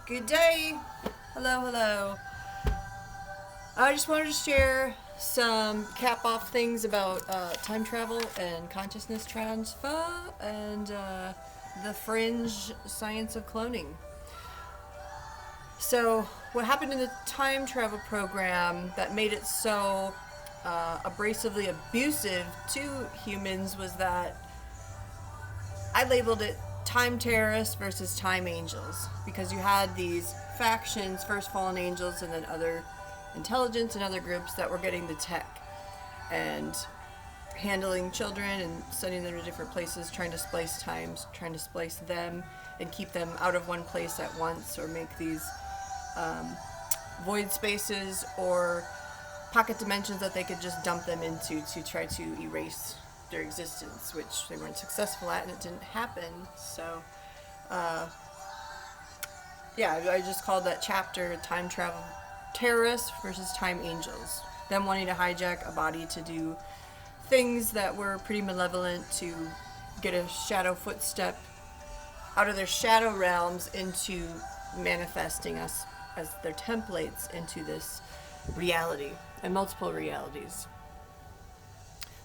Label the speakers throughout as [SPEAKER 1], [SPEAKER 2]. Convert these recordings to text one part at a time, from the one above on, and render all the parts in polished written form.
[SPEAKER 1] Good day. Hello, hello. I just wanted to share some cap off things about time travel and consciousness transfer and the fringe science of cloning. So, what happened in the time travel program that made it so abrasively abusive to humans was that I labeled it time terrorists versus time angels, because you had these factions, first fallen angels and then other intelligence and other groups that were getting the tech and handling children and sending them to different places, trying to splice times, trying to splice them and keep them out of one place at once, or make these void spaces or pocket dimensions that they could just dump them into to try to erase their existence, which they weren't successful at, and it didn't happen. So I just called that chapter Time Travel Terrorists versus Time Angels. Them wanting to hijack a body to do things that were pretty malevolent, to get a shadow footstep out of their shadow realms into manifesting us as their templates into this reality and multiple realities.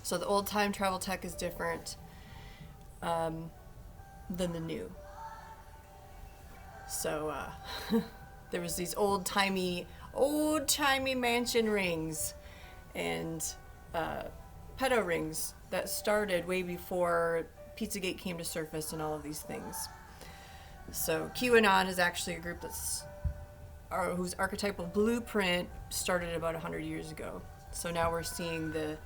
[SPEAKER 1] So the old time travel tech is different than the new. So there was these old-timey mansion rings and pedo rings that started way before Pizzagate came to surface and all of these things. So QAnon is actually a group whose archetypal blueprint started about 100 years ago. So now we're seeing the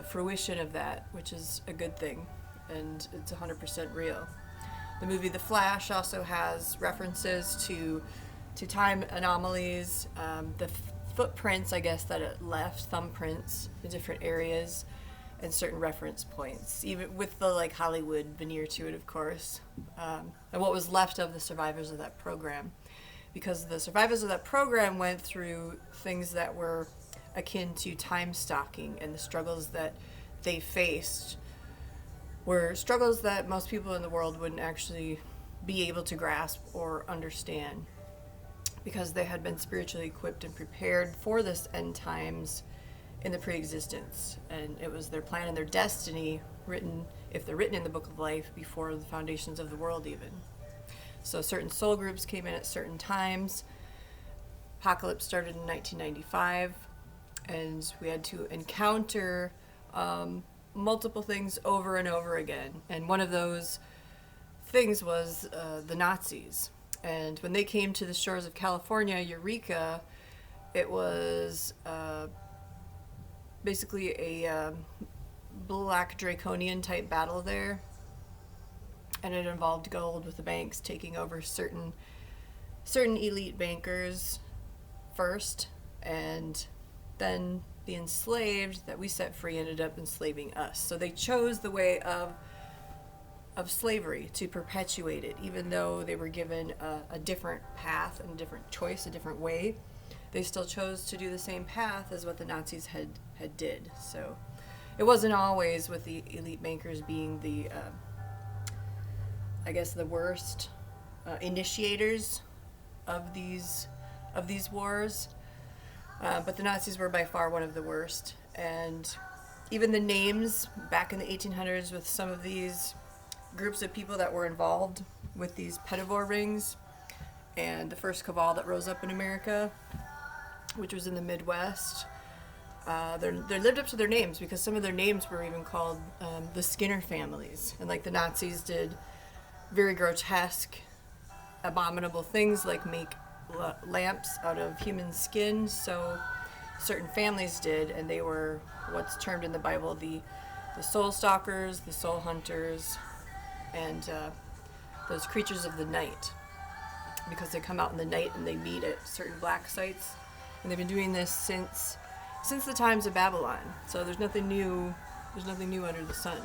[SPEAKER 1] fruition of that, which is a good thing, and it's 100% real. The movie The Flash also has references to time anomalies, the footprints, I guess, that it left, thumbprints in different areas, and certain reference points, even with the Hollywood veneer to it, of course, and what was left of the survivors of that program, because the survivors of that program went through things that were akin to time stalking, and the struggles that they faced were struggles that most people in the world wouldn't actually be able to grasp or understand, because they had been spiritually equipped and prepared for this end times in the pre-existence, and it was their plan and their destiny written, if they're written in the book of life, before the foundations of the world even. So certain soul groups came in at certain times. Apocalypse started in 1995, and we had to encounter multiple things over and over again. And one of those things was the Nazis. And when they came to the shores of California, Eureka, it was basically a black draconian type battle there. And it involved gold, with the banks taking over certain elite bankers first, and then the enslaved that we set free ended up enslaving us. So they chose the way of slavery to perpetuate it, even though they were given a different path and a different choice, a different way. They still chose to do the same path as what the Nazis had did. So it wasn't always with the elite bankers being the the worst initiators of these wars. But the Nazis were by far one of the worst. And even the names back in the 1800s with some of these groups of people that were involved with these pedivore rings, and the first cabal that rose up in America, which was in the Midwest, they lived up to their names, because some of their names were even called the Skinner families. And the Nazis did very grotesque, abominable things like make lamps out of human skin, so certain families did, and they were what's termed in the Bible the soul stalkers, the soul hunters, and those creatures of the night, because they come out in the night and they meet at certain black sites, and they've been doing this since the times of Babylon. So there's nothing new under the sun.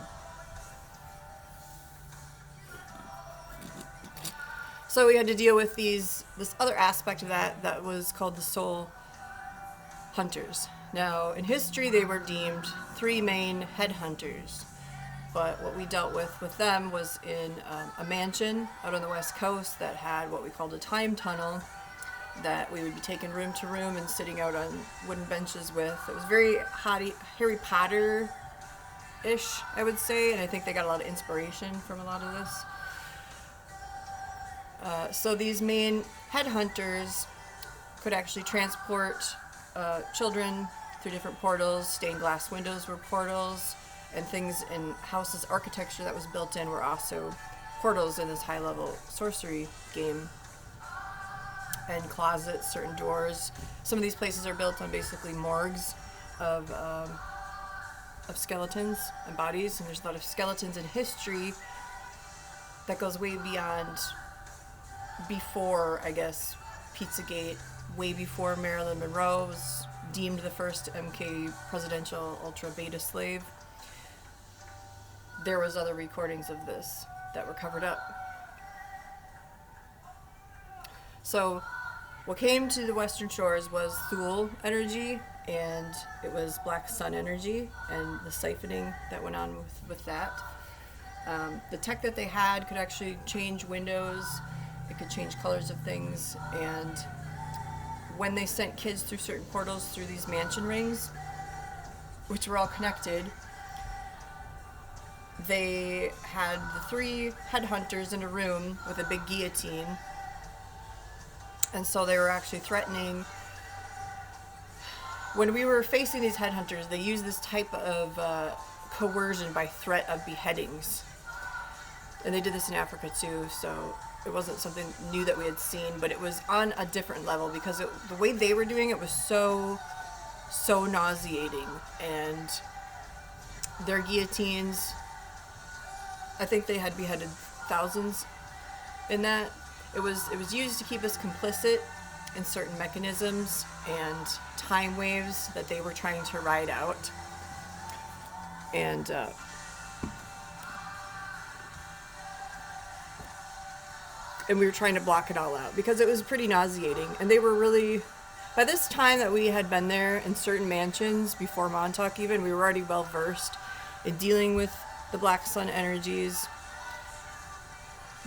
[SPEAKER 1] So we had to deal with this other aspect of that was called the soul hunters. Now, in history, they were deemed three main headhunters. But what we dealt with them was in a mansion out on the West Coast that had what we called a time tunnel that we would be taking room to room and sitting out on wooden benches with. It was very Harry Potter-ish, I would say, and I think they got a lot of inspiration from a lot of this. So these main headhunters could actually transport children through different portals. Stained glass windows were portals, and things in houses' architecture that was built in were also portals in this high-level sorcery game. And closets, certain doors. Some of these places are built on basically morgues of skeletons and bodies, and there's a lot of skeletons in history that goes way beyond before, I guess, Pizzagate, way before Marilyn Monroe was deemed the first MK presidential ultra beta slave. There was other recordings of this that were covered up. So what came to the Western Shores was Thule energy, and it was Black Sun energy, and the siphoning that went on with that. The tech that they had could actually change windows, it could change colors of things, and when they sent kids through certain portals through these mansion rings, which were all connected, they had the 3 headhunters in a room with a big guillotine, and so they were actually threatening. When we were facing these headhunters, they used this type of coercion by threat of beheadings, and they did this in Africa too, so it wasn't something new that we had seen, but it was on a different level because the way they were doing it was so nauseating, and their guillotines, I think they had beheaded thousands in that. It was used to keep us complicit in certain mechanisms and time waves that they were trying to ride out. And we were trying to block it all out because it was pretty nauseating. And they were really, by this time that we had been there in certain mansions, before Montauk even, we were already well versed in dealing with the Black Sun energies,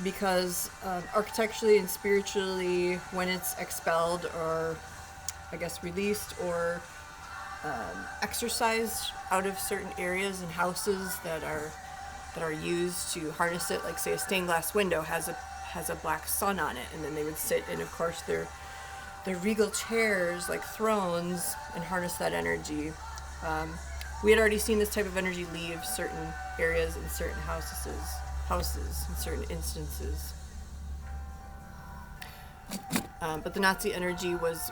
[SPEAKER 1] because architecturally and spiritually, when it's expelled or I guess released or exercised out of certain areas and houses that are used to harness it, like say a stained glass window has a black sun on it, and then they would sit in, of course, their regal chairs like thrones and harness that energy. We had already seen this type of energy leave certain areas and certain houses in certain instances. But the Nazi energy was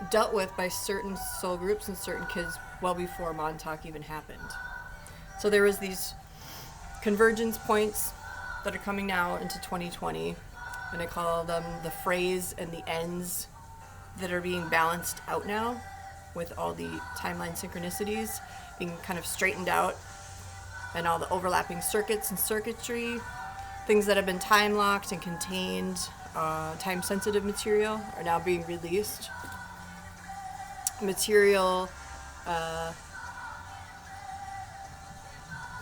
[SPEAKER 1] dealt with by certain soul groups and certain kids well before Montauk even happened. So there was these convergence points that are coming now into 2020, and I call them the phrase and the ends that are being balanced out now, with all the timeline synchronicities being kind of straightened out, and all the overlapping circuits and circuitry, things that have been time locked and contained, time sensitive material are now being released. Material,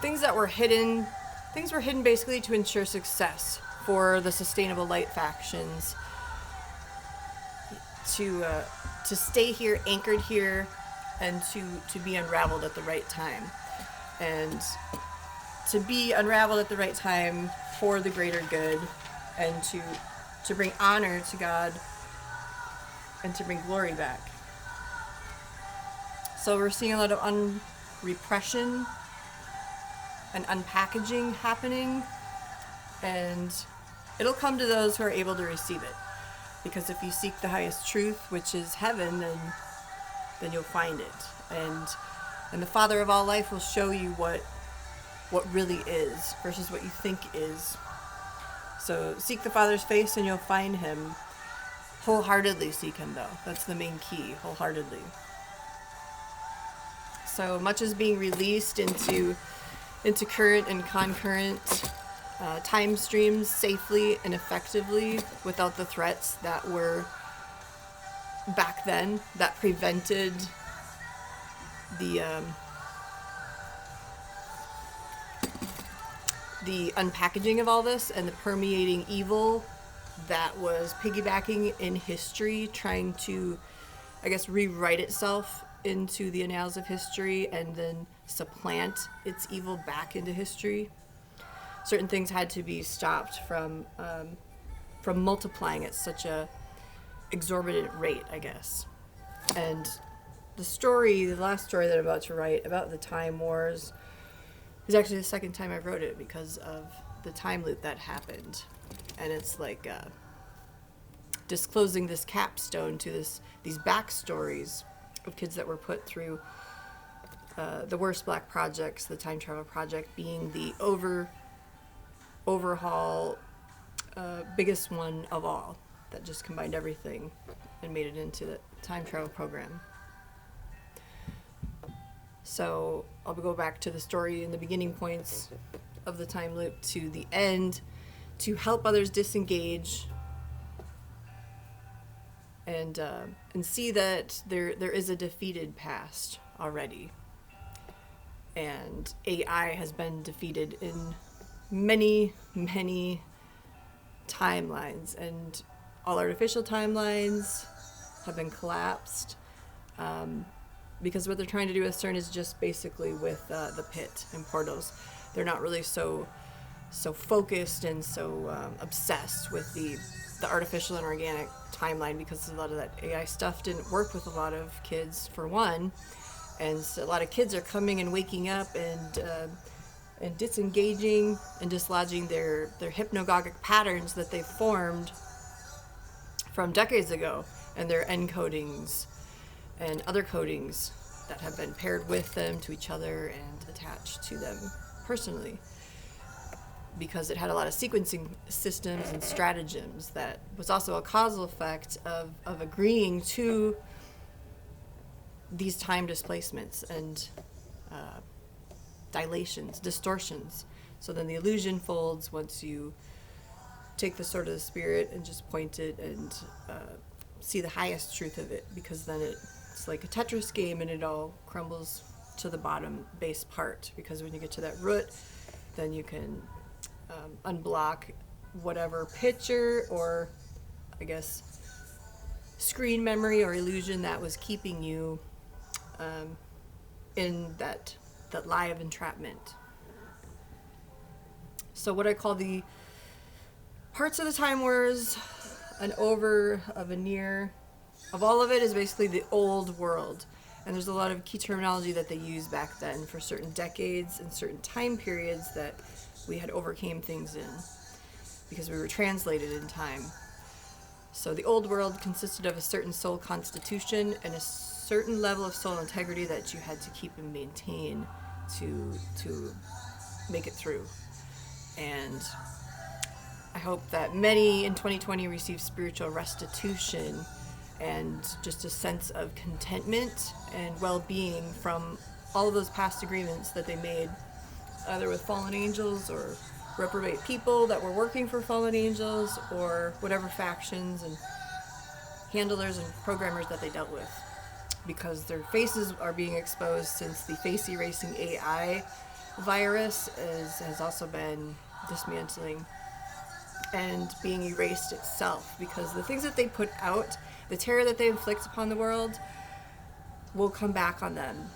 [SPEAKER 1] things were hidden basically to ensure success for the sustainable light factions to stay here, anchored here, and to be unraveled at the right time. And to be unraveled at the right time for the greater good, and to bring honor to God and to bring glory back. So we're seeing a lot of repression and unpackaging happening, and it'll come to those who are able to receive it. Because if you seek the highest truth, which is heaven, then you'll find it. And the Father of all life will show you what really is versus what you think is. So seek the Father's face and you'll find him. Wholeheartedly seek him, though. That's the main key, wholeheartedly. So much is being released into current and concurrent time streams safely and effectively without the threats that were back then that prevented the unpackaging of all this and the permeating evil that was piggybacking in history, trying to, I guess, rewrite itself into the annals of history and then supplant its evil back into history. Certain things had to be stopped from multiplying at such a exorbitant rate, I guess. And the last story that I'm about to write about the Time Wars is actually the second time I've wrote it because of the time loop that happened. And it's like disclosing this capstone to these backstories of kids that were put through the worst black projects, the time travel project being the overhaul biggest one of all that just combined everything and made it into the time travel program. So I'll go back to the story in the beginning points of the time loop to the end to help others disengage and see that there is a defeated past already. And AI has been defeated in many, many timelines, and all artificial timelines have been collapsed because what they're trying to do with CERN is just basically with the pit and portals. They're not really so focused and so obsessed with the artificial and organic timeline, because a lot of that AI stuff didn't work with a lot of kids, for one, and so a lot of kids are coming and waking up and disengaging and dislodging their hypnagogic patterns that they formed from decades ago, and their encodings and other codings that have been paired with them to each other and attached to them personally, because it had a lot of sequencing systems and stratagems that was also a causal effect of agreeing to these time displacements and dilations, distortions. So then the illusion folds once you take the sword of the spirit and just point it and see the highest truth of it, because then it's like a Tetris game and it all crumbles to the bottom base part, because when you get to that root, then you can unblock whatever picture or, I guess, screen memory or illusion that was keeping you in that lie of entrapment. So what I call the parts of the Time Wars, a veneer of all of it, is basically the old world. And there's a lot of key terminology that they used back then for certain decades and certain time periods that we had overcame things in because we were translated in time. So the old world consisted of a certain soul constitution and a certain level of soul integrity that you had to keep and maintain to make it through. And I hope that many in 2020 receive spiritual restitution and just a sense of contentment and well-being from all of those past agreements that they made, either with fallen angels or reprobate people that were working for fallen angels, or whatever factions and handlers and programmers that they dealt with, because their faces are being exposed since the face erasing AI virus has also been dismantling and being erased itself, because the things that they put out, the terror that they inflict upon the world, will come back on them.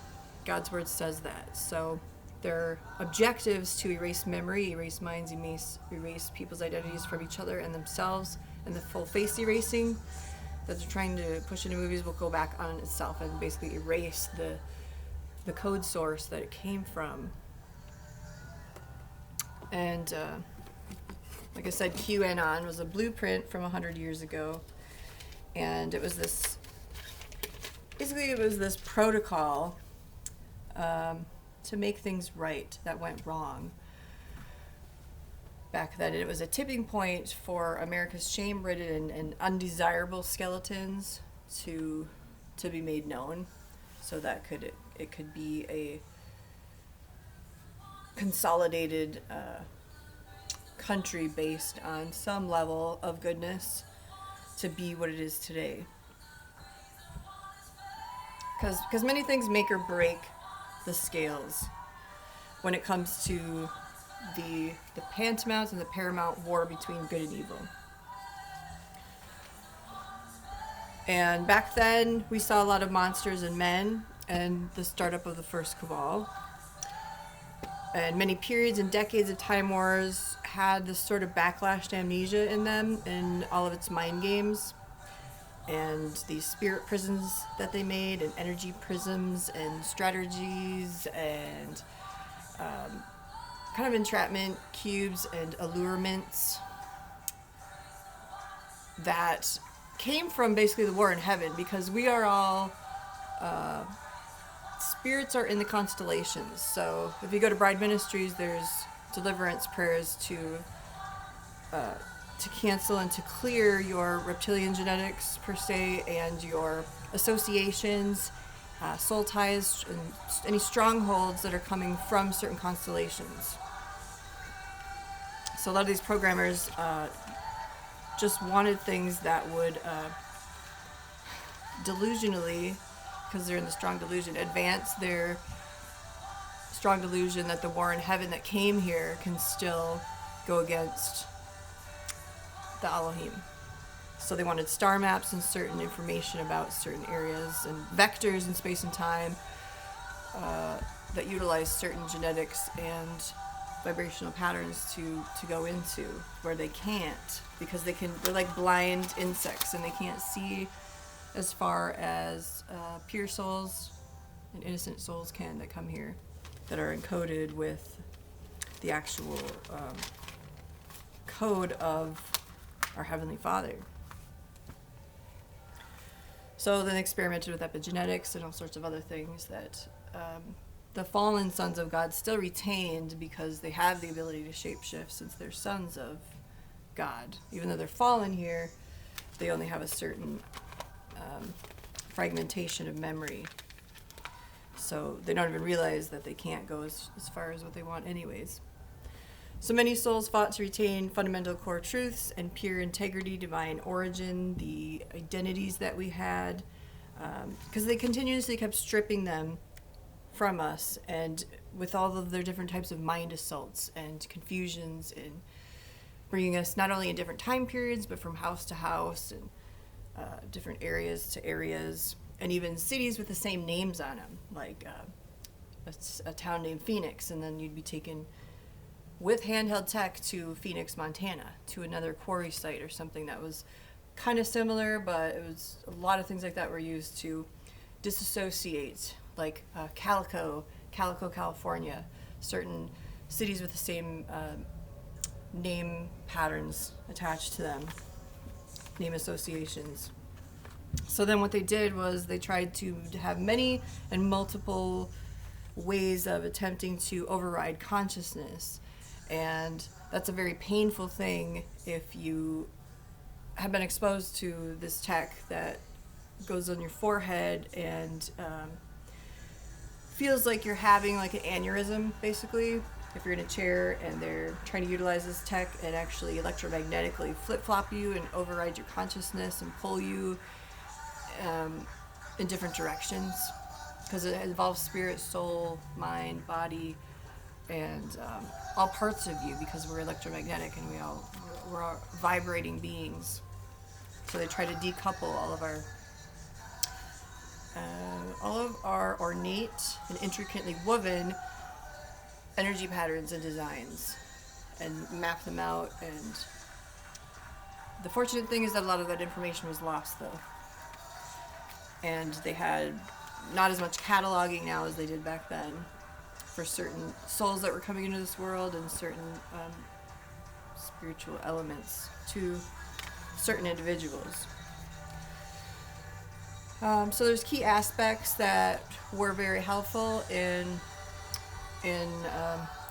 [SPEAKER 1] God's word says that. So their objectives to erase memory, erase minds, erase people's identities from each other and themselves, and the full face erasing that they're trying to push into movies will go back on itself and basically erase the code source that it came from. And like I said, QAnon was a blueprint from 100 years ago, and it was this protocol to make things right that went wrong back then. And it was a tipping point for America's shame-ridden and undesirable skeletons to be made known, so that it could be a consolidated country based on some level of goodness to be what it is today. Because many things make or break the scales when it comes to the tantamount and the paramount war between good and evil. And back then, we saw a lot of monsters and men, and the startup of the first cabal. And many periods and decades of Time Wars had this sort of backlash to amnesia in them, in all of its mind games. And these spirit prisons that they made, and energy prisms, and strategies, and kind of entrapment cubes and allurements that came from basically the war in heaven, because we are all spirits are in the constellations. So if you go to Bride Ministries, there's deliverance prayers to cancel and to clear your reptilian genetics per se, and your associations, soul ties, and any strongholds that are coming from certain constellations. So a lot of these programmers just wanted things that would delusionally, because they're in the strong delusion, advance their strong delusion that the war in heaven that came here can still go against the Elohim. So they wanted star maps and certain information about certain areas, and vectors in space and time that utilize certain genetics and vibrational patterns to go into where they can't, because they're like blind insects, and they can't see as far as pure souls and innocent souls can that come here, that are encoded with the actual code of our Heavenly Father. So then they experimented with epigenetics and all sorts of other things that the fallen sons of God still retained, because they have the ability to shapeshift since they're sons of God. Even though they're fallen here, they only have a certain fragmentation of memory. So they don't even realize that they can't go as far as what they want anyways. So many souls fought to retain fundamental core truths and pure integrity, divine origin, the identities that we had, because they continuously kept stripping them from us, and with all of their different types of mind assaults and confusions, and bringing us not only in different time periods, but from house to house, and different areas to areas, and even cities with the same names on them, like a town named Phoenix, and then you'd be taken with handheld tech to Phoenix, Montana, to another quarry site or something that was kind of similar, but it was a lot of things like that were used to disassociate, like Calico, California, certain cities with the same name patterns attached to them, name associations. So then what they did was they tried to have many and multiple ways of attempting to override consciousness. And that's a very painful thing if you have been exposed to this tech that goes on your forehead and feels like you're having like an aneurysm, basically. If you're in a chair and they're trying to utilize this tech and actually electromagnetically flip-flop you and override your consciousness and pull you in different directions, because it involves spirit, soul, mind, body, and all parts of you, because we're electromagnetic and we're all vibrating beings. So they try to decouple all of our ornate and intricately woven energy patterns and designs and map them out. And the fortunate thing is that a lot of that information was lost, though, and they had not as much cataloging now as they did back then for certain souls that were coming into this world and certain spiritual elements to certain individuals. So there's key aspects that were very helpful in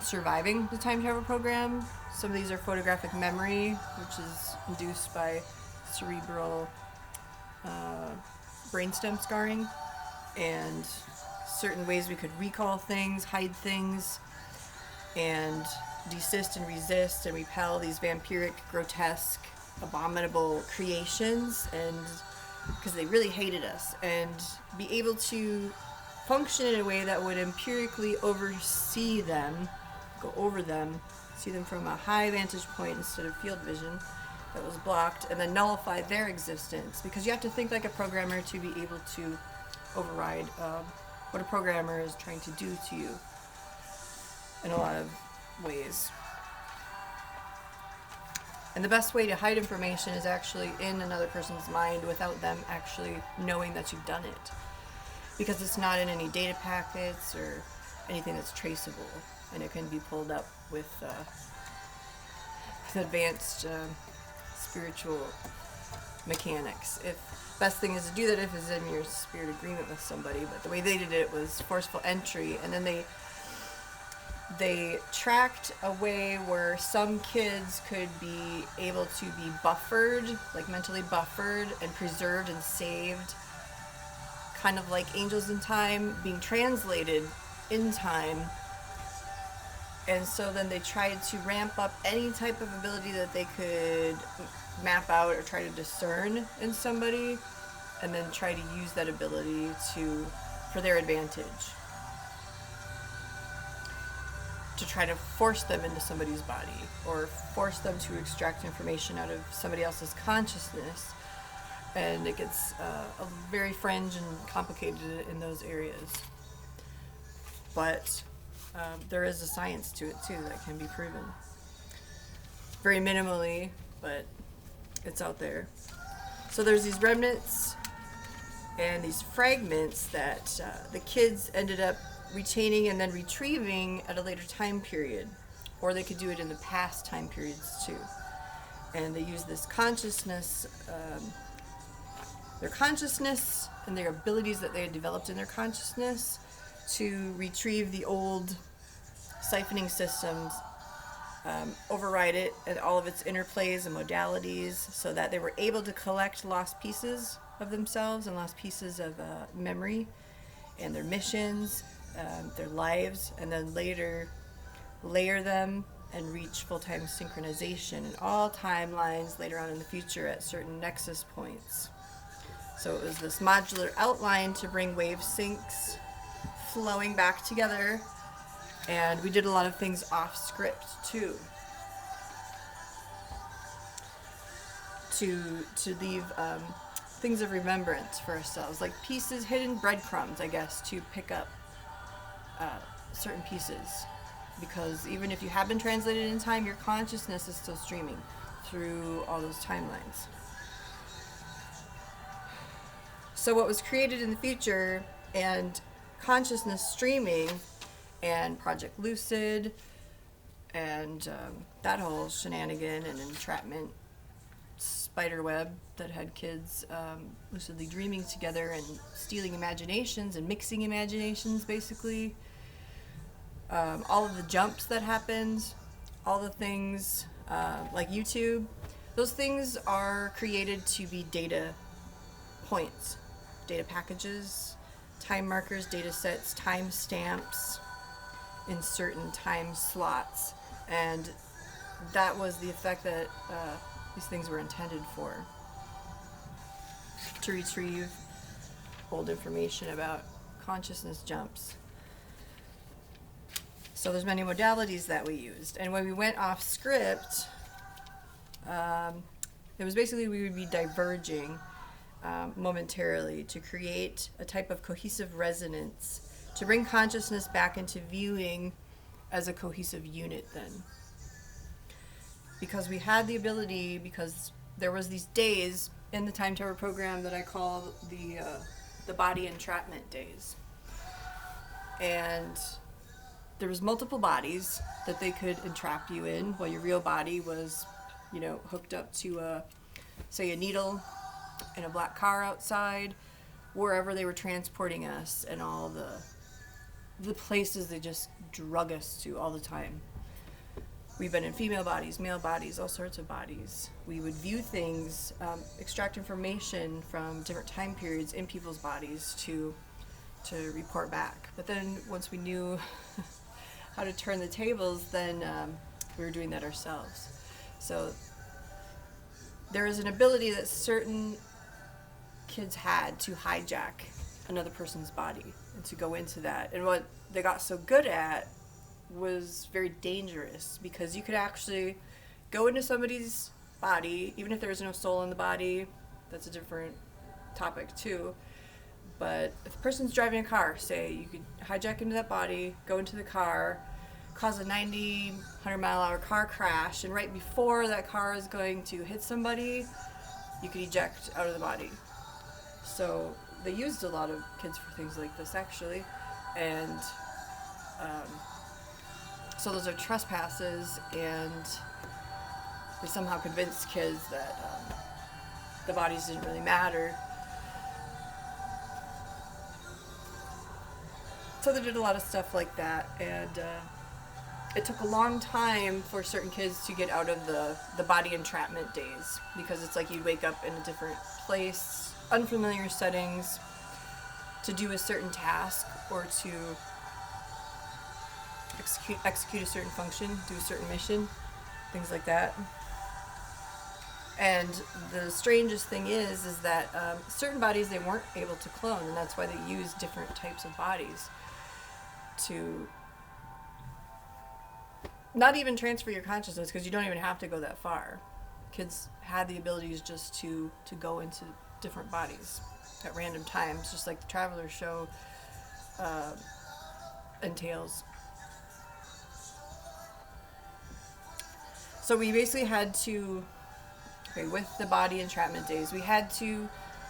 [SPEAKER 1] surviving the time travel program. Some of these are photographic memory, which is induced by cerebral brainstem scarring, and certain ways we could recall things, hide things, and desist and resist and repel these vampiric, grotesque, abominable creations, and because they really hated us, and be able to function in a way that would empirically oversee them go over them, see them from a high vantage point instead of field vision that was blocked, and then nullify their existence. Because you have to think like a programmer to be able to override what a programmer is trying to do to you in a lot of ways. And the best way to hide information is actually in another person's mind without them actually knowing that you've done it. Because it's not in any data packets or anything that's traceable, and it can be pulled up with advanced spiritual mechanics. Best thing is to do that if it's in your spirit agreement with somebody, but the way they did it was forceful entry, and then they tracked a way where some kids could be able to be buffered, like mentally buffered and preserved and saved, kind of like angels in time being translated in time. And so then they tried to ramp up any type of ability that they could map out or try to discern in somebody, and then try to use that ability for their advantage, to try to force them into somebody's body or force them to extract information out of somebody else's consciousness. And it gets very fringe and complicated in those areas. But there is a science to it too that can be proven. Very minimally, but it's out there. So there's these remnants and these fragments that the kids ended up retaining and then retrieving at a later time period, or they could do it in the past time periods too. And they use this consciousness, their consciousness and their abilities that they had developed in their consciousness to retrieve the old siphoning systems, override it and all of its interplays and modalities, so that they were able to collect lost pieces of themselves and lost pieces of memory and their missions, their lives, and then later layer them and reach full-time synchronization in all timelines later on in the future at certain nexus points. So it was this modular outline to bring wave syncs flowing back together, and we did a lot of things off script too, to leave things of remembrance for ourselves, like pieces, hidden breadcrumbs, I guess, to pick up certain pieces. Because even if you have been translated in time, your consciousness is still streaming through all those timelines. So what was created in the future, and consciousness streaming, and Project Lucid, and that whole shenanigan and entrapment spider web that had kids lucidly dreaming together and stealing imaginations and mixing imaginations, basically. All of the jumps that happened, all the things like YouTube, those things are created to be data points, data packages, time markers, data sets, time stamps in certain time slots. And that was the effect that these things were intended for, to retrieve old information about consciousness jumps. So there's many modalities that we used. And when we went off script, it was basically we would be diverging momentarily to create a type of cohesive resonance, to bring consciousness back into viewing as a cohesive unit then. Because we had the ability, because there was these days in the Time Tower program that I call the body entrapment days. And there was multiple bodies that they could entrap you in, while your real body was, hooked up to say a needle in a black car outside, wherever they were transporting us, and all the places they just drug us to all the time. We've been in female bodies, male bodies, all sorts of bodies. We would view things, extract information from different time periods in people's bodies to report back. But then once we knew how to turn the tables, then we were doing that ourselves. So there is an ability that certain kids had to hijack another person's body and to go into that. And what they got so good at was very dangerous because you could actually go into somebody's body, even if there was no soul in the body. That's a different topic too. But if a person's driving a car, say, you could hijack into that body, go into the car, cause a 90, 100 mile an hour car crash, and right before that car is going to hit somebody, you could eject out of the body. So they used a lot of kids for things like this, actually. And so those are trespasses, and they somehow convinced kids that the bodies didn't really matter. So they did a lot of stuff like that, and it took a long time for certain kids to get out of the body entrapment days, because it's like you'd wake up in a different place, unfamiliar settings, to do a certain task or to execute a certain function, do a certain mission, things like that. And the strangest thing is that certain bodies they weren't able to clone, and that's why they used different types of bodies to not even transfer your consciousness, because you don't even have to go that far. Kids had the abilities just to go into different bodies at random times, just like the Traveler show entails. So we basically had to, with the body entrapment days, we had to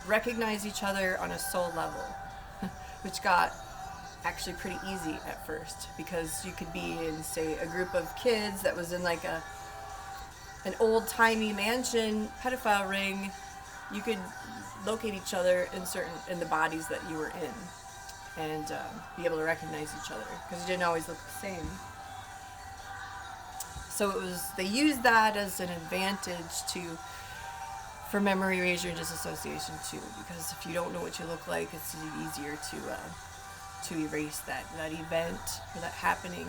[SPEAKER 1] recognize each other on a soul level, which got actually pretty easy at first, because you could be in, say, a group of kids that was in like an old-timey mansion pedophile ring. You could locate each other in the bodies that you were in, and be able to recognize each other, because you didn't always look the same. So they used that as an advantage for memory erasure and disassociation too, because if you don't know what you look like, it's easier to erase that event or that happening.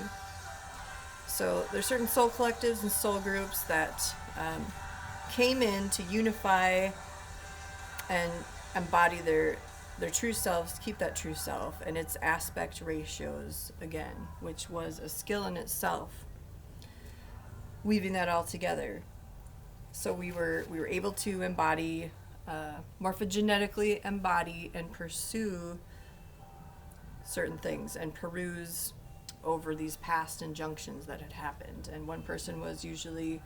[SPEAKER 1] So there's certain soul collectives and soul groups that came in to unify and embody their true selves, keep that true self and its aspect ratios again, which was a skill in itself, weaving that all together. So we were able to embody, morphogenetically embody and pursue certain things and peruse over these past injunctions that had happened. And one person was usually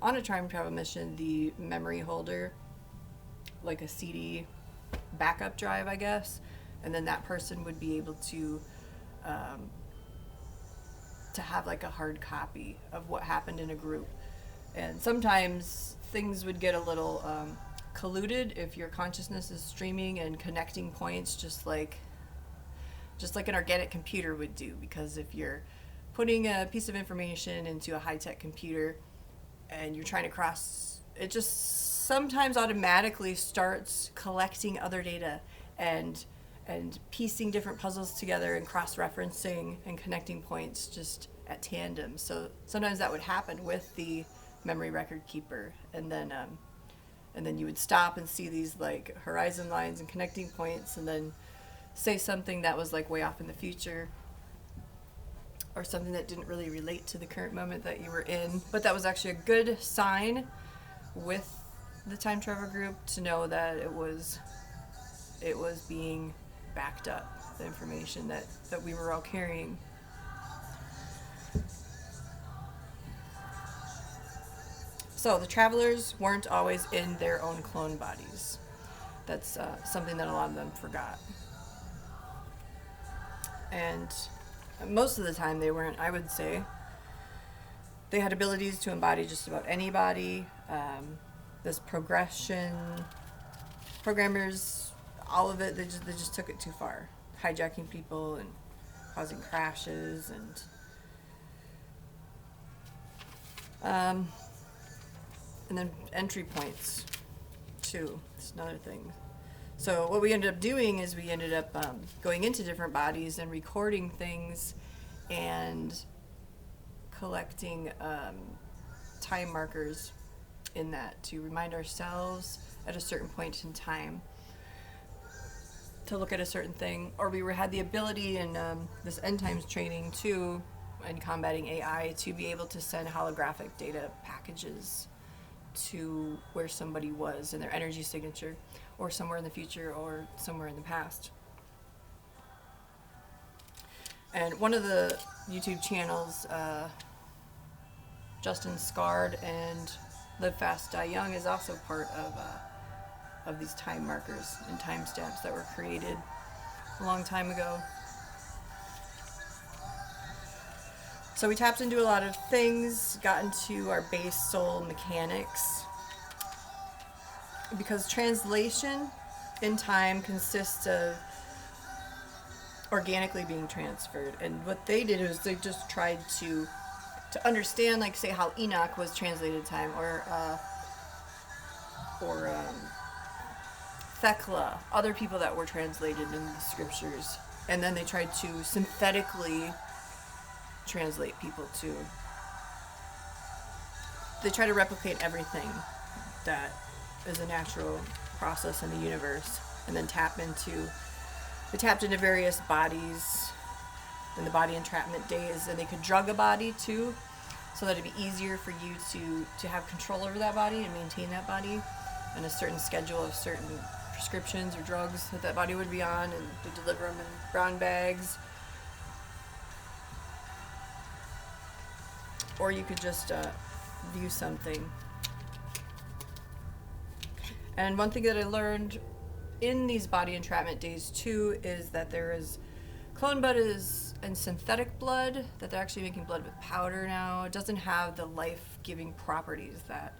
[SPEAKER 1] on a time travel mission the memory holder, like a CD backup drive, I guess, and then that person would be able to have like a hard copy of what happened in a group. And sometimes things would get a little colluded if your consciousness is streaming and connecting points, just like an organic computer would do, because if you're putting a piece of information into a high-tech computer and you're trying to cross, it just sometimes automatically starts collecting other data and piecing different puzzles together and cross-referencing and connecting points just at tandem. So sometimes that would happen with the memory record keeper, and then you would stop and see these like horizon lines and connecting points, and then say something that was like way off in the future, or something that didn't really relate to the current moment that you were in. But that was actually a good sign with the time travel group to know that it was being backed up, the information that we were all carrying. So the travelers weren't always in their own clone bodies. That's something that a lot of them forgot. And most of the time they weren't, I would say. They had abilities to embody just about anybody. This progression, programmers, all of it, they just took it too far. Hijacking people and causing crashes and then entry points too. It's another thing. So what we ended up doing is we ended up going into different bodies and recording things and collecting time markers in that to remind ourselves at a certain point in time to look at a certain thing. Or we had the ability in this end times training too and combating AI to be able to send holographic data packages to where somebody was in their energy signature, or somewhere in the future, or somewhere in the past. And one of the YouTube channels, Justin Scarred and Live Fast, Die Young, is also part of these time markers and timestamps that were created a long time ago. So we tapped into a lot of things, got into our base soul mechanics, because translation in time consists of organically being transferred. And what they did was they just tried to understand, like, say, how Enoch was translated time, or Thecla, other people that were translated in the scriptures. And then they tried to synthetically translate people to. They try to replicate everything that is a natural process in the universe, and then they tapped into various bodies in the body entrapment days, and they could drug a body too, so that it'd be easier for you to have control over that body and maintain that body, and a certain schedule of certain prescriptions or drugs that body would be on, and they deliver them in brown bags. Or you could just view something. And one thing that I learned in these body entrapment days too is that there is clone blood and synthetic blood, that they're actually making blood with powder now. It doesn't have the life-giving properties that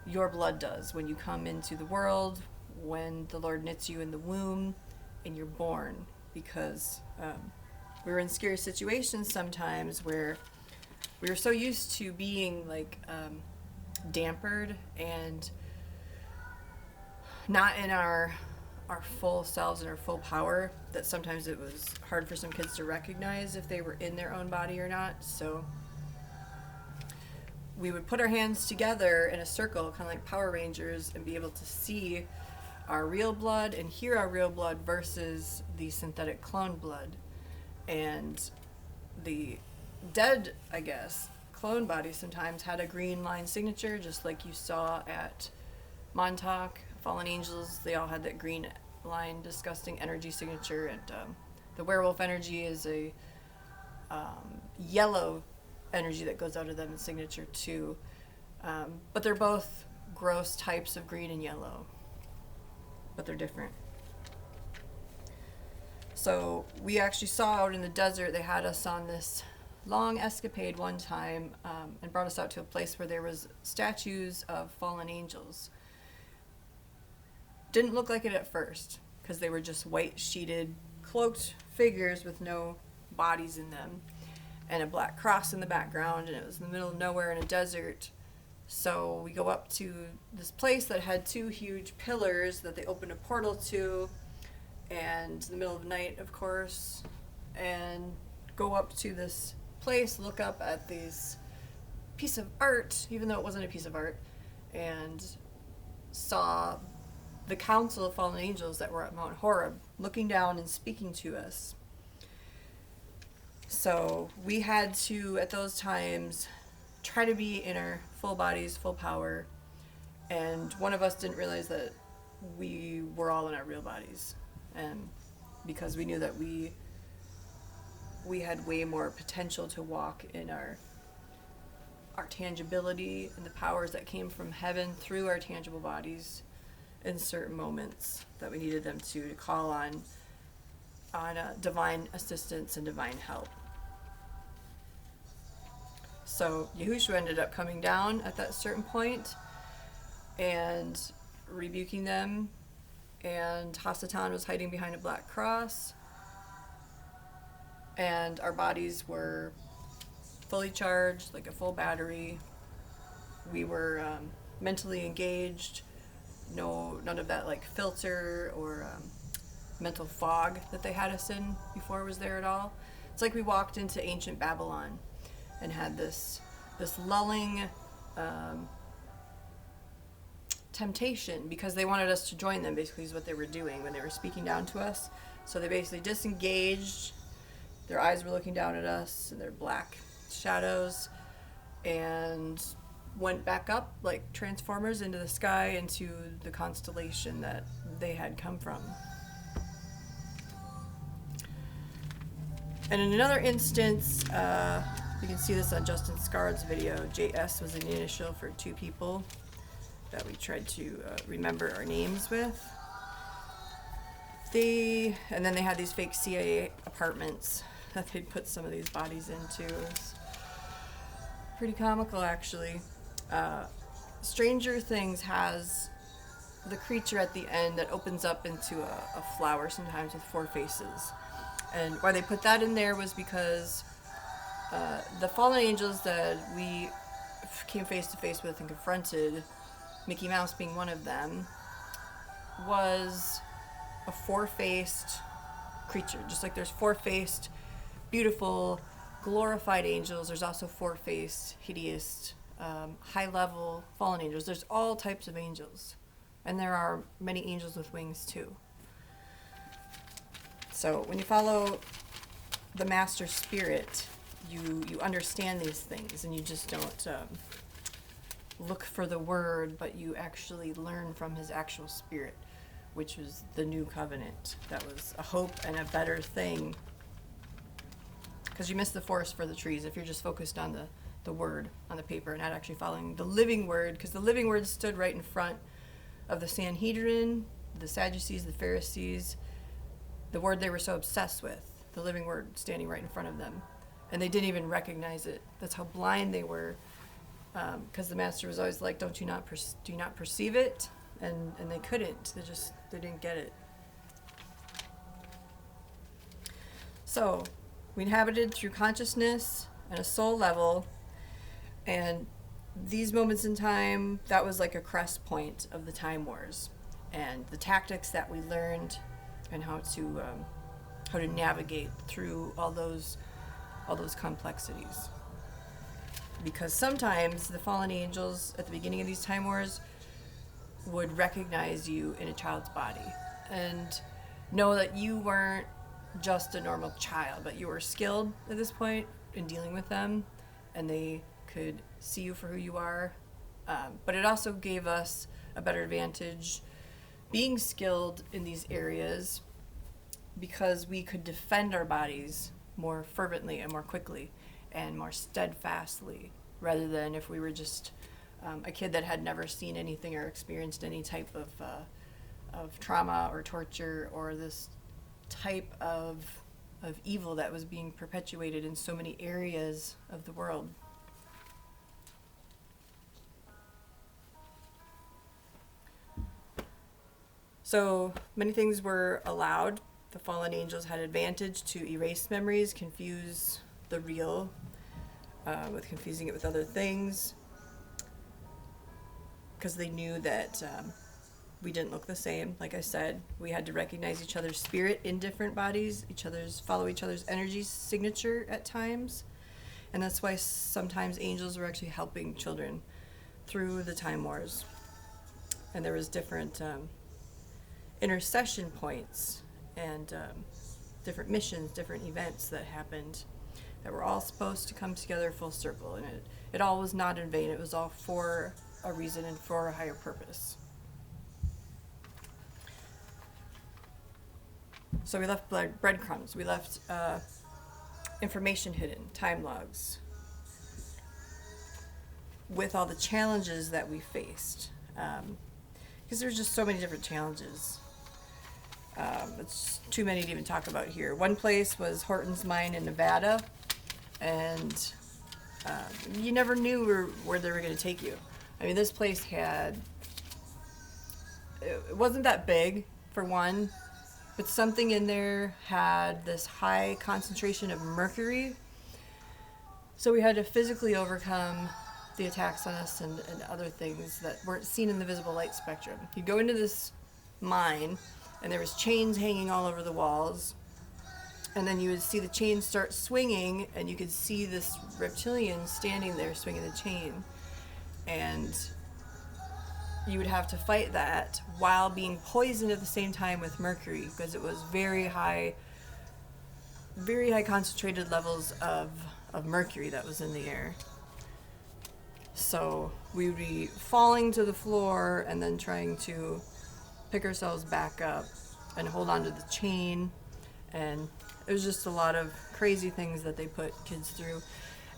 [SPEAKER 1] your blood does when you come into the world, when the Lord knits you in the womb and you're born. Because we're in scary situations sometimes where we were so used to being like dampered and not in our full selves and our full power, that sometimes it was hard for some kids to recognize if they were in their own body or not. So we would put our hands together in a circle, kind of like Power Rangers, and be able to see our real blood and hear our real blood versus the synthetic clone blood. And the dead, I guess, clone bodies sometimes had a green line signature, just like you saw at Montauk. Fallen angels, they all had that green line, disgusting energy signature. And the werewolf energy is a yellow energy that goes out of them in signature too. But they're both gross types of green and yellow, but they're different. So we actually saw out in the desert, they had us on this long escapade one time, and brought us out to a place where there was statues of fallen angels. Didn't look like it at first, because they were just white sheeted, cloaked figures with no bodies in them, and a black cross in the background, and it was in the middle of nowhere in a desert. So we go up to this place that had two huge pillars that they opened a portal to, and in the middle of the night, of course, and go up to this place, look up at this piece of art, even though it wasn't a piece of art, and saw the council of fallen angels that were at Mount Horeb looking down and speaking to us. So we had to, at those times, try to be in our full bodies, full power, and one of us didn't realize that we were all in our real bodies, and because we knew that we had way more potential to walk in our tangibility and the powers that came from heaven through our tangible bodies in certain moments that we needed them to call on divine assistance and divine help. So Yahushua ended up coming down at that certain point and rebuking them, and Hasatan was hiding behind a black cross, and our bodies were fully charged, like a full battery. We were mentally engaged. None of that like filter or mental fog that they had us in before was there at all. It's like we walked into ancient Babylon and had this lulling temptation, because they wanted us to join them, basically, is what they were doing when they were speaking down to us. So they basically disengaged their eyes were looking down at us, and their black shadows, and went back up like Transformers into the sky, into the constellation that they had come from. And in another instance, you can see this on Justin Scard's video, JS was the initial for two people that we tried to remember our names with. And then they had these fake CIA apartments that they'd put some of these bodies into. It was pretty comical, actually. Stranger Things has the creature at the end that opens up into a flower, sometimes with 4 faces. And why they put that in there was because the fallen angels that we came face to face with and confronted, Mickey Mouse being one of them, was a 4-faced creature. Just like there's 4-faced, beautiful, glorified angels, there's also 4-faced, hideous, high-level fallen angels. There's all types of angels. And there are many angels with wings, too. So when you follow the master spirit, you understand these things, and you just don't look for the word, but you actually learn from his actual spirit, which was the new covenant. That was a hope and a better thing. Because you miss the forest for the trees if you're just focused on the word on the paper and not actually following the living word, because the living word stood right in front of the Sanhedrin, the Sadducees, the Pharisees, the word they were so obsessed with, the living word standing right in front of them. And they didn't even recognize it. That's how blind they were, because the master was always like, do you not perceive it? And they couldn't. They didn't get it. So we inhabited through consciousness and a soul level, and these moments in time, that was like a crest point of the time wars, and the tactics that we learned, and how to navigate through all those complexities. Because sometimes the fallen angels at the beginning of these time wars would recognize you in a child's body and know that you weren't just a normal child, but you were skilled at this point in dealing with them, and they could see you for who you are. But it also gave us a better advantage being skilled in these areas, because we could defend our bodies more fervently and more quickly and more steadfastly, rather than if we were just a kid that had never seen anything or experienced any type of trauma or torture, or this type of evil that was being perpetuated in so many areas of the world. So many things were allowed. The fallen angels had advantage to erase memories, confuse the real with confusing it with other things, because they knew that we didn't look the same. Like I said, we had to recognize each other's spirit in different bodies, follow each other's energy signature at times, and that's why sometimes angels were actually helping children through the time wars. And there was different intercession points and different missions, different events that happened that were all supposed to come together full circle. And it all was not in vain. It was all for a reason and for a higher purpose. So we left breadcrumbs. We left information hidden, time logs, with all the challenges that we faced. Because there's just so many different challenges. It's too many to even talk about here. One place was Horton's Mine in Nevada, and you never knew where they were going to take you. I mean, this place it wasn't that big, for one, but something in there had this high concentration of mercury, so we had to physically overcome the attacks on us and other things that weren't seen in the visible light spectrum. You'd go into this mine, and there was chains hanging all over the walls, and then you would see the chains start swinging, and you could see this reptilian standing there swinging the chain, and you would have to fight that while being poisoned at the same time with mercury, because it was very high very high concentrated levels of mercury that was in the air. So we would be falling to the floor and then trying to pick ourselves back up and hold onto the chain. And it was just a lot of crazy things that they put kids through.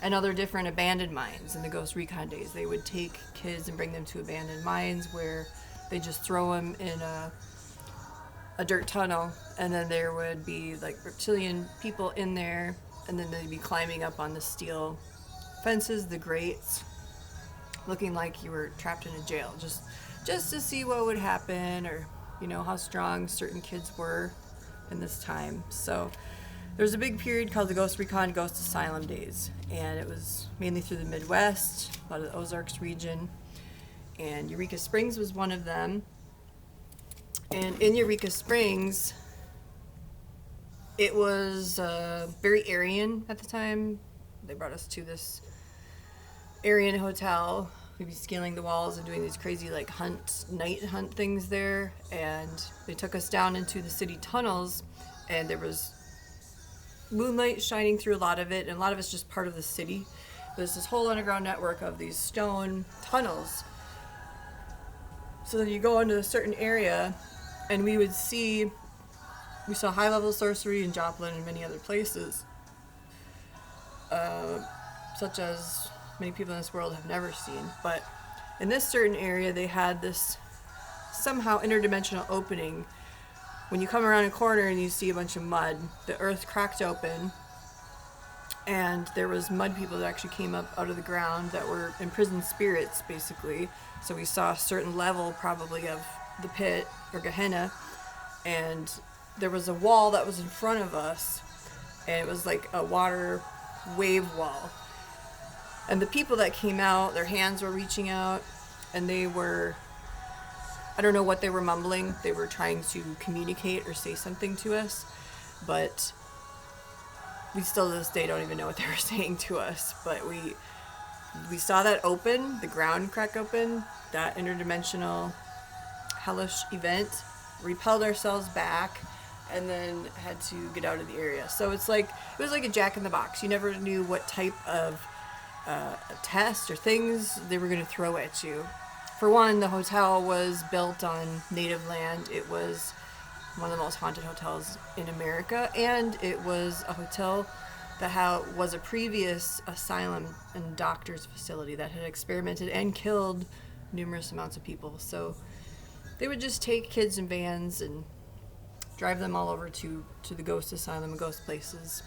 [SPEAKER 1] And other different abandoned mines in the Ghost Recon days. They would take kids and bring them to abandoned mines where they just throw them in a dirt tunnel, and then there would be like reptilian people in there, and then they'd be climbing up on the steel fences, the grates, looking like you were trapped in a jail, just to see what would happen, or how strong certain kids were in this time. So there's a big period called the Ghost Recon Ghost Asylum days, and it was mainly through the Midwest, a lot of the Ozarks region, and Eureka Springs was one of them. And in Eureka Springs, it was very Aryan at the time. They brought us to this Aryan hotel. We'd be scaling the walls and doing these crazy night hunt things there. And they took us down into the city tunnels, and there was moonlight shining through a lot of it, and a lot of it's just part of the city. There's this whole underground network of these stone tunnels. So then you go into a certain area, and we saw high-level sorcery in Joplin and many other places, such as many people in this world have never seen. But in this certain area, they had this somehow interdimensional opening. When you come around a corner and you see a bunch of mud, the earth cracked open, and there was mud people that actually came up out of the ground that were imprisoned spirits, basically. So we saw a certain level, probably, of the pit, or Gehenna, and there was a wall that was in front of us, and it was like a water wave wall. And the people that came out, their hands were reaching out, and they were, I don't know what they were mumbling. They were trying to communicate or say something to us, but we still to this day don't even know what they were saying to us. But we saw that open, the ground crack open, that interdimensional hellish event, repelled ourselves back, and then had to get out of the area. So it was like a Jack in the Box. You never knew what type of test or things they were going to throw at you. For one, the hotel was built on native land. It was one of the most haunted hotels in America, and it was a hotel that was a previous asylum and doctor's facility that had experimented and killed numerous amounts of people. So they would just take kids in vans and drive them all over to the ghost asylum and ghost places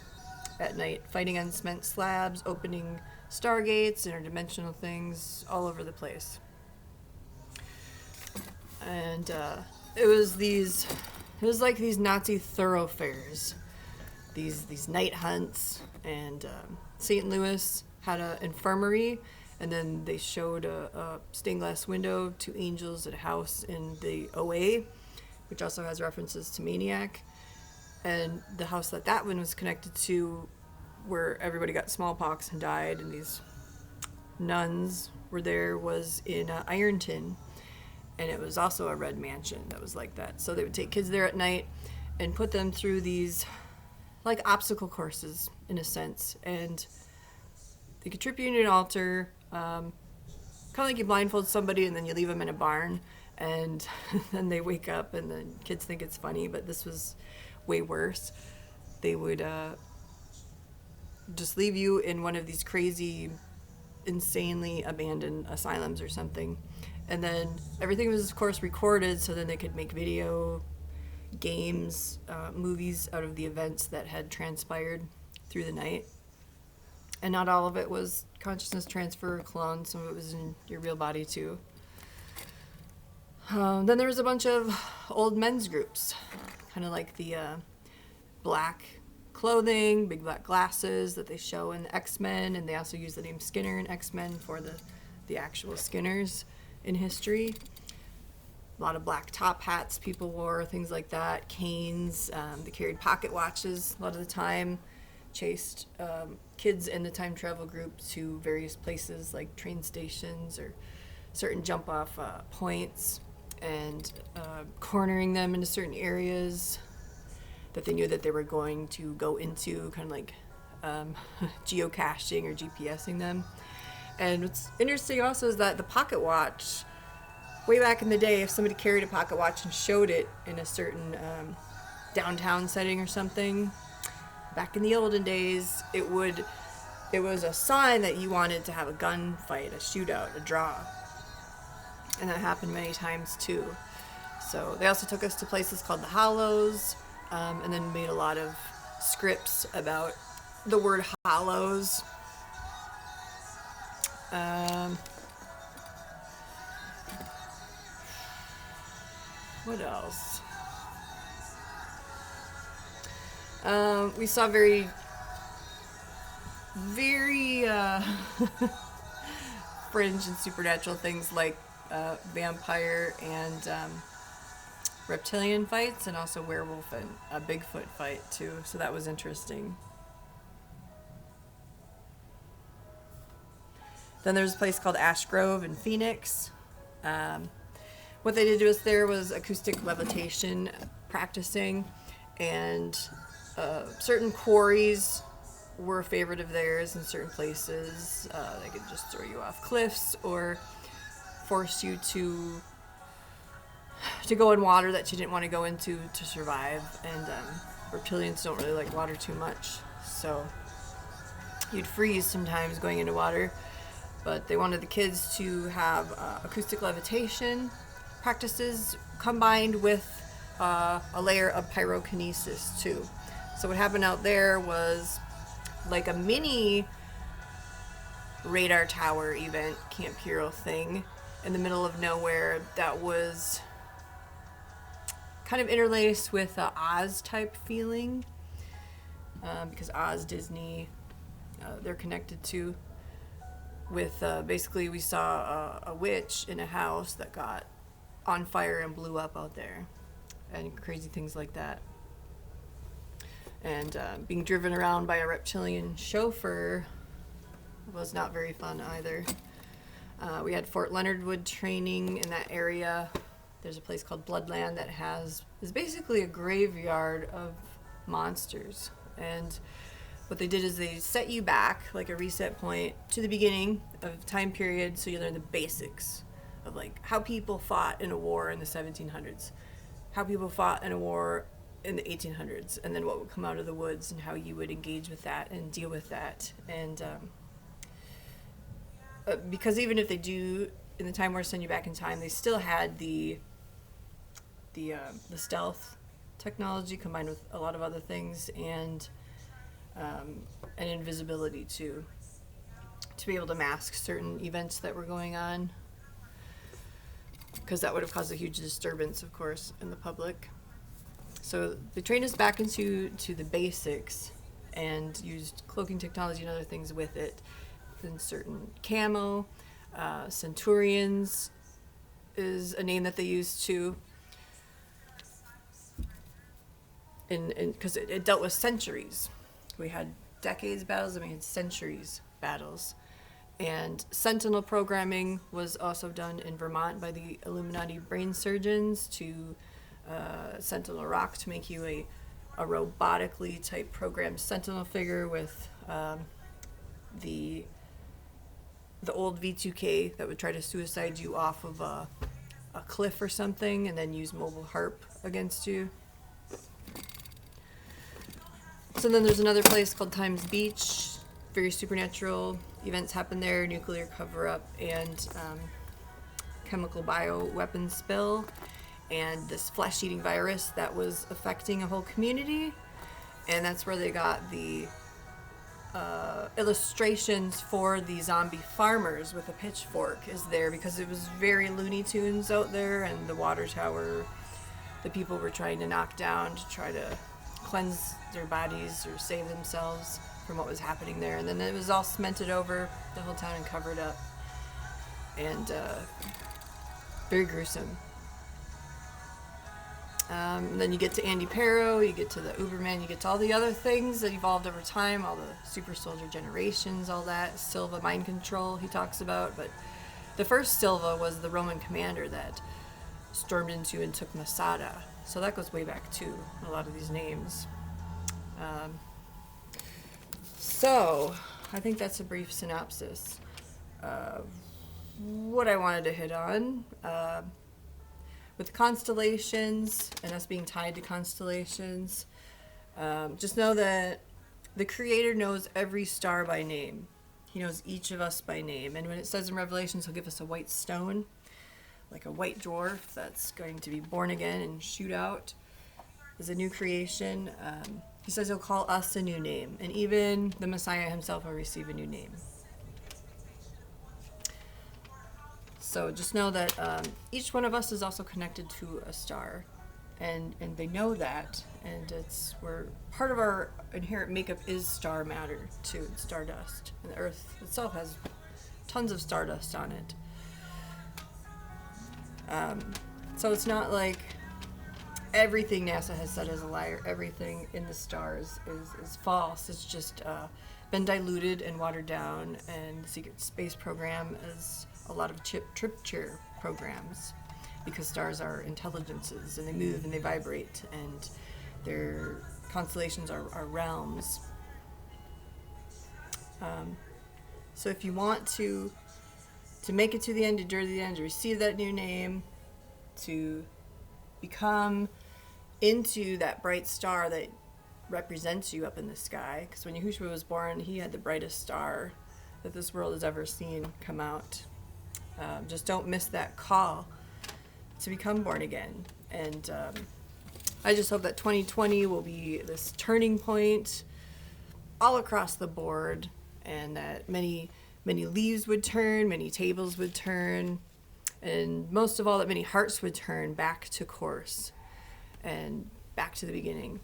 [SPEAKER 1] at night, fighting on cement slabs, opening stargates, interdimensional things all over the place. And it was like these Nazi thoroughfares, these night hunts. And St. Louis had an infirmary, and then they showed a stained glass window to angels at a house in the OA, which also has references to Maniac. And the house that one was connected to, where everybody got smallpox and died, and these nuns were there, was in Ironton. And it was also a red mansion that was like that. So they would take kids there at night and put them through these like obstacle courses, in a sense. And they could trip you into an altar, kind of like you blindfold somebody and then you leave them in a barn, and then they wake up and the kids think it's funny, but this was way worse. They would just leave you in one of these crazy, insanely abandoned asylums or something. And then everything was, of course, recorded, so then they could make video games, movies out of the events that had transpired through the night. And not all of it was consciousness transfer or clone. Some of it was in your real body, too. Then there was a bunch of old men's groups, kind of like the black clothing, big black glasses that they show in the X-Men, and they also use the name Skinner in X-Men for the actual Skinners in history. A lot of black top hats people wore, things like that, canes. They carried pocket watches a lot of the time, chased kids in the time travel group to various places like train stations or certain jump off points, and cornering them into certain areas. that they knew that they were going to go into, kind of like geocaching or GPSing them. And what's interesting also is that the pocket watch, way back in the day, if somebody carried a pocket watch and showed it in a certain downtown setting or something, back in the olden days, it was a sign that you wanted to have a gunfight, a shootout, a draw. And that happened many times too. So they also took us to places called the Hollows, and then made a lot of scripts about the word hollows. What else? We saw very fringe and supernatural things like vampire and reptilian fights, and also werewolf and a Bigfoot fight too. So that was interesting. Then there's a place called Ash Grove in Phoenix. What they did to us there was acoustic levitation practicing, and certain quarries were a favorite of theirs in certain places. They could just throw you off cliffs or force you to go in water that you didn't want to go into to survive. And reptilians don't really like water too much, so you'd freeze sometimes going into water. But they wanted the kids to have acoustic levitation practices combined with a layer of pyrokinesis too. So what happened out there was like a mini radar tower event, Camp Hero thing in the middle of nowhere that was kind of interlaced with a Oz type feeling, because Oz, Disney, they're connected to. With basically we saw a witch in a house that got on fire and blew up out there, and crazy things like that. And being driven around by a reptilian chauffeur was not very fun either. We had Fort Leonard Wood training in that area. There's a place called Bloodland that is basically a graveyard of monsters. And what they did is they set you back, like a reset point, to the beginning of time period, so you learn the basics of like how people fought in a war in the 1700s, how people fought in a war in the 1800s, and then what would come out of the woods and how you would engage with that and deal with that. And because even if they do, in the Time War, send you back in time, they still had the stealth technology combined with a lot of other things, and invisibility too, to be able to mask certain events that were going on, because that would have caused a huge disturbance, of course, in the public. So they trained us back into the basics and used cloaking technology and other things with it. Then certain camo, centurions is a name that they use too, because it dealt with centuries. We had decades battles and we had centuries battles. And sentinel programming was also done in Vermont by the Illuminati brain surgeons to Sentinel Rock, to make you a robotically type programmed sentinel figure with the old V2K that would try to suicide you off of a cliff or something, and then use mobile harp against you. So then there's another place called Times Beach. Very supernatural events happen there, nuclear cover-up and chemical bioweapons spill, and this flesh-eating virus that was affecting a whole community. And that's where they got the illustrations for the zombie farmers with a pitchfork is there, because it was very Looney Tunes out there, and the water tower the people were trying to knock down to try to cleanse their bodies or save themselves from what was happening there. And then it was all cemented over the whole town and covered up, and very gruesome. And then you get to Andy Perro, you get to the Uberman, you get to all the other things that evolved over time, all the super soldier generations, all that. Silva mind control he talks about, but the first Silva was the Roman commander that stormed into and took Masada. So that goes way back too, a lot of these names. So I think that's a brief synopsis of what I wanted to hit on. With constellations and us being tied to constellations, just know that the Creator knows every star by name. He knows each of us by name. And when it says in Revelations, he'll give us a white stone, like a white dwarf that's going to be born again and shoot out as a new creation. He says he'll call us a new name. And even the Messiah himself will receive a new name. So just know that each one of us is also connected to a star. And they know that, and we're part of our inherent makeup is star matter too, it's stardust, and the Earth itself has tons of stardust on it. So it's not like everything NASA has said is a liar. Everything in the stars is false. It's just been diluted and watered down, and the secret space program is a lot of trip chair programs. Because stars are intelligences, and they move and they vibrate, and their constellations are realms. So if you want to make it to the end, to endure the end, to receive that new name, to become into that bright star that represents you up in the sky, because when Yahushua was born, he had the brightest star that this world has ever seen come out. Just don't miss that call to become born again. And I just hope that 2020 will be this turning point all across the board, and that many leaves would turn, many tables would turn, and most of all that many hearts would turn back to course and back to the beginning,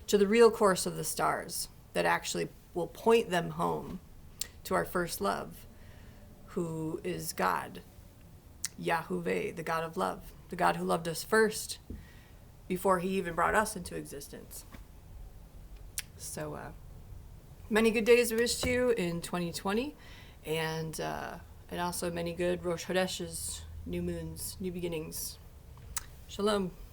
[SPEAKER 1] to the real course of the stars that actually will point them home to our first love, who is God, Yahuwah, the God of love, the God who loved us first before he even brought us into existence. So many good days wish to you in 2020, and also many good Rosh Hodeshes, new moons, new beginnings. Shalom.